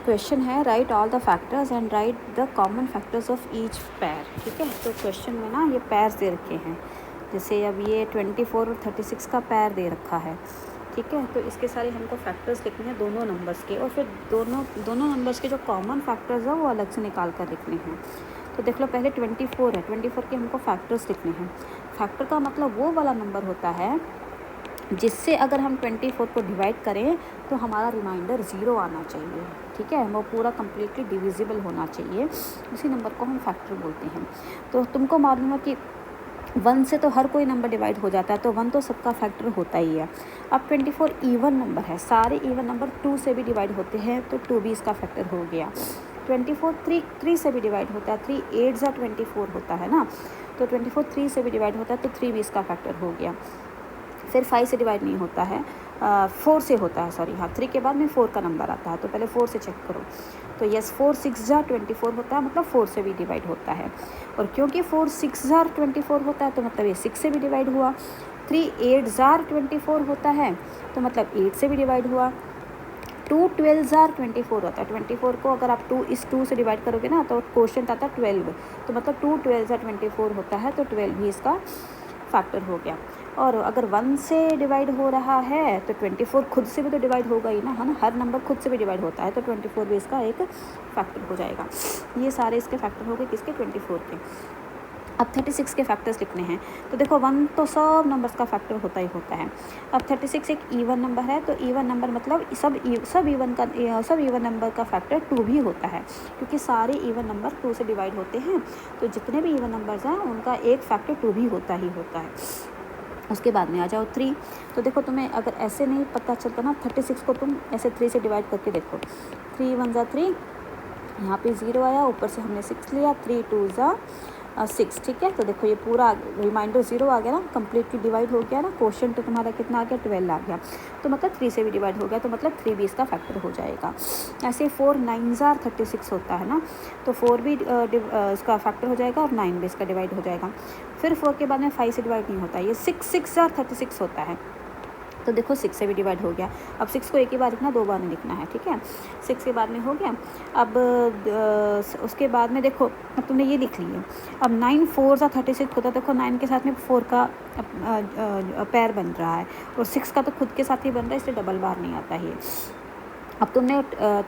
Question है right all the factors and right the common factors of each पैर। ठीक है, तो क्वेश्चन में ना ये पैर दे रखे हैं, जैसे अब ये 24 और 36 का पैर दे रखा है। ठीक है, तो इसके सारे हमको फैक्टर्स लिखने हैं दोनों नंबर्स के, और फिर दोनों नंबर्स के जो कॉमन फैक्टर्स हैं वो अलग से निकाल कर लिखने हैं। तो देख लो, पहले 24 है, 24 के हमको फैक्टर्स लिखने हैं। फैक्टर का मतलब वो वाला नंबर होता है जिससे अगर हम 24 को डिवाइड करें तो हमारा रिमाइंडर 0 आना चाहिए। ठीक है, वो पूरा कम्प्लीटली डिविजिबल होना चाहिए, उसी नंबर को हम फैक्टर बोलते हैं। तो तुमको मालूम है कि 1 से तो हर कोई नंबर डिवाइड हो जाता है, तो 1 तो सबका फैक्टर होता ही है। अब 24 इवन नंबर है, सारे इवन नंबर 2 से भी डिवाइड होते हैं, तो 2 भी इसका फैक्टर हो गया। 24 3 से भी डिवाइड होता है, 3 8 जा 24 होता है ना, तो 24 3 से भी डिवाइड होता है, तो 3 भी इसका फैक्टर हो गया। फिर 5 से डिवाइड नहीं होता है, 4 से होता है, सॉरी हाँ, 3 के बाद में 4 का नंबर आता है, तो पहले 4 से चेक करो। तो यस, 4 6 जा 24 होता है, मतलब 4 से भी डिवाइड होता है। और क्योंकि 4 6 जार 24 होता है, तो मतलब ये 6 से भी डिवाइड हुआ। 3 8 जार 24 होता है, तो मतलब 8 से भी डिवाइड हुआ। 2 12 जार 24 होता है, 24 को अगर आप 2 से डिवाइड करोगे ना तो क्वेश्चन आता है 12, तो मतलब 2 12 जार 24 होता है, तो 12 भी इसका फैक्टर हो गया। और अगर 1 से डिवाइड हो रहा है तो 24 खुद से भी तो डिवाइड होगा ही ना, है ना, हर नंबर खुद से भी डिवाइड होता है, तो 24 भी इसका एक फैक्टर हो जाएगा। ये सारे इसके फैक्टर हो गए, किसके, 24 के। अब 36 के फैक्टर्स लिखने हैं। तो देखो 1 तो सब नंबर्स का फैक्टर होता ही होता है। अब 36 एक ईवन नंबर है, तो ईवन नंबर मतलब सब ईवन नंबर का फैक्टर 2 भी होता है, क्योंकि सारे ईवन नंबर 2 से डिवाइड होते हैं, तो जितने भी ईवन नंबर्स हैं उनका एक फैक्टर 2 भी होता ही होता है। उसके बाद में आ जाओ 3। तो देखो, तुम्हें अगर ऐसे नहीं पता चलता ना, 36 को तुम ऐसे 3 से डिवाइड करके देखो। 3 1 जा 3, यहाँ पे 0 आया, ऊपर से हमने 6 लिया, 3 2 जा 6। ठीक है, तो देखो ये पूरा रिमाइंडर 0 आ गया ना, कम्प्लीटली डिवाइड हो गया ना। क्वेश्चन तो तुम्हारा कितना आ गया, 12 आ गया, तो मतलब 3 से भी डिवाइड हो गया, तो मतलब 3 भी इसका फैक्टर हो जाएगा। ऐसे 4 9 जार 36 होता है ना, तो 4 भी इसका फैक्टर हो जाएगा, और 9 भी इसका डिवाइड हो जाएगा। फिर 4 के बाद में 5 से डिवाइड नहीं होता, ये 6 6 जार 36 होता है, तो देखो 6 से भी डिवाइड हो गया। अब 6 को एक ही बार लिखना, 2 बार नहीं लिखना है। ठीक है, 6 के बाद में हो गया। अब उसके बाद में देखो, अब तुमने ये लिख लिया। अब 9 4 जा 36 होता है, देखो 9 के साथ में 4 का पैर बन रहा है, और 6 का तो खुद के साथ ही बन रहा है, इसलिए डबल बार नहीं आता है। अब तुमने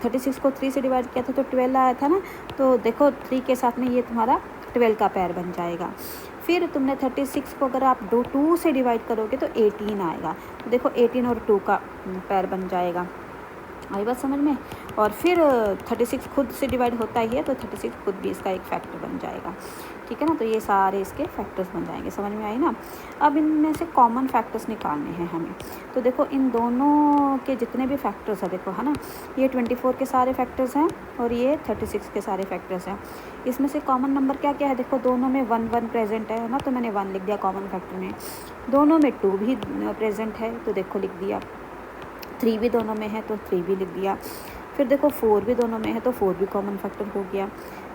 36 को 3 से डिवाइड किया था, तो 12 आया था ना, तो देखो 3 के साथ में ये तुम्हारा 12 का पैर बन जाएगा। फिर तुमने 36 को अगर आप 2 से डिवाइड करोगे तो 18 आएगा, तो देखो 18 और 2 का पैर बन जाएगा। आई बात समझ में। और फिर 36 खुद से डिवाइड होता ही है, तो 36 खुद भी इसका एक फैक्टर बन जाएगा। ठीक है ना, तो ये सारे इसके फैक्टर्स बन जाएंगे, समझ में आई ना। अब इनमें से कॉमन फैक्टर्स निकालने हैं हमें। तो देखो इन दोनों के जितने भी फैक्टर्स हैं, देखो है ना, ये 24 के सारे फैक्टर्स हैं, और ये 36 के सारे फैक्टर्स हैं। इसमें से कॉमन नंबर क्या क्या है, देखो दोनों में 1 1 प्रेजेंट है ना, तो मैंने 1 लिख दिया कॉमन फैक्टर में। दोनों में 2 भी प्रेजेंट है, तो देखो लिख दिया। 3 भी दोनों में है, तो 3 भी लिख दिया। फिर देखो 4 भी दोनों में है, तो 4 भी कॉमन फैक्टर हो गया।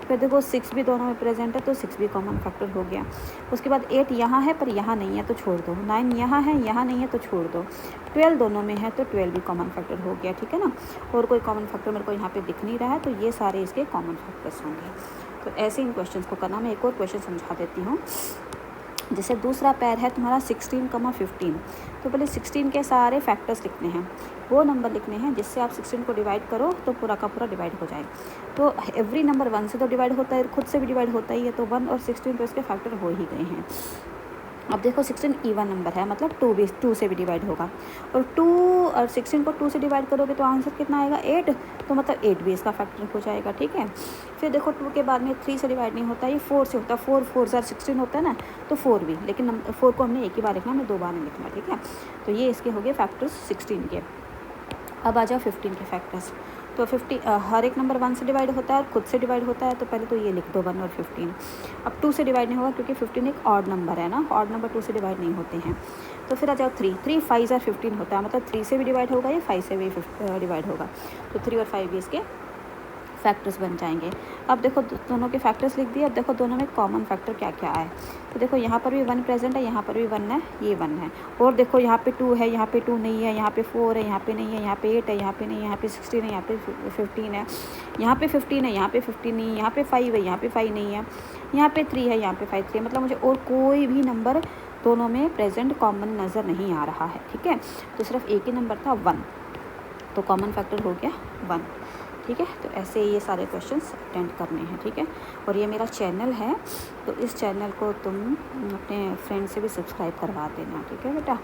फिर देखो 6 भी दोनों में प्रेजेंट है, तो 6 भी कॉमन फैक्टर हो गया। उसके बाद 8 यहाँ है पर यहाँ नहीं है, तो छोड़ दो। 9 यहाँ है, यहाँ नहीं है, तो छोड़ दो। 12 दोनों में है, तो 12 भी कॉमन फैक्टर हो गया। ठीक है ना, और कोई कॉमन फैक्टर मेरे को यहाँ पे दिख नहीं रहा है, तो ये सारे इसके कॉमन फैक्टर्स होंगे। तो ऐसे इन क्वेश्चन को करना। मैं एक और क्वेश्चन समझा देती हूँ। जैसे दूसरा पैर है तुम्हारा 16, 15, तो पहले 16 के सारे फैक्टर्स लिखने हैं, वो नंबर लिखने हैं जिससे आप 16 को डिवाइड करो तो पूरा का पूरा डिवाइड हो जाए। तो एवरी नंबर 1 से तो डिवाइड होता है, खुद से भी डिवाइड होता ही है, तो 1 और 16 तो इसके फैक्टर हो ही गए हैं। अब देखो 16 ईवन नंबर है, मतलब 2 से भी डिवाइड होगा, और 2 और 16 को 2 से डिवाइड करोगे तो आंसर कितना आएगा, 8, तो मतलब 8 भी इसका फैक्टर हो जाएगा। ठीक है, फिर देखो 2 के बाद में 3 से डिवाइड नहीं होता, ये 4 से होता है, 4 4 जार 16 होता है ना, तो 4 भी, लेकिन 4 को हमने एक ही बार लिखना, हमें 2 बार नहीं लिखना। ठीक है, तो ये इसके हो गए फैक्टर्स 16 के। अब आ जाओ 15 के फैक्टर्स। तो 50 हर एक नंबर 1 से डिवाइड होता है और खुद से डिवाइड होता है, तो पहले तो ये लिख दो 1 और 15। अब 2 से डिवाइड नहीं होगा, क्योंकि 15 एक ऑड नंबर है ना, ऑड नंबर 2 से डिवाइड नहीं होते हैं। तो फिर आ जाओ 3 5 जार 15 होता है, मतलब 3 से भी डिवाइड होगा, या 5 से भी डिवाइड होगा, तो 3 और 5 भी इसके फैक्टर्स बन जाएंगे। अब देखो दोनों के फैक्टर्स लिख दिए। अब देखो दोनों में कॉमन फैक्टर क्या क्या है। तो देखो यहाँ पर भी 1 प्रेजेंट है, यहाँ पर भी 1 है, ये 1 है। और देखो यहाँ पे 2 है, यहाँ पे 2 नहीं है, यहाँ पे 4 है, यहाँ पे नहीं है, यहाँ पे 8 है, यहाँ पे नहीं है, यहाँ पे 16 है, यहाँ पे 15 है, यहाँ पे 15 है, यहाँ पे 15 नहीं है, यहाँ पे 5 है, यहाँ पे 5 नहीं है, यहाँ पे 3 है, यहाँ पे 5 3 है। मतलब मुझे और कोई भी नंबर दोनों में प्रेजेंट कॉमन नज़र नहीं आ रहा है। ठीक है, तो सिर्फ एक ही नंबर था 1, तो कॉमन फैक्टर हो गया 1। ठीक है, तो ऐसे ये सारे क्वेश्चंस अटेंड करने हैं। ठीक है, और ये मेरा चैनल है, तो इस चैनल को तुम अपने फ्रेंड से भी सब्सक्राइब करवा देना। ठीक है बेटा।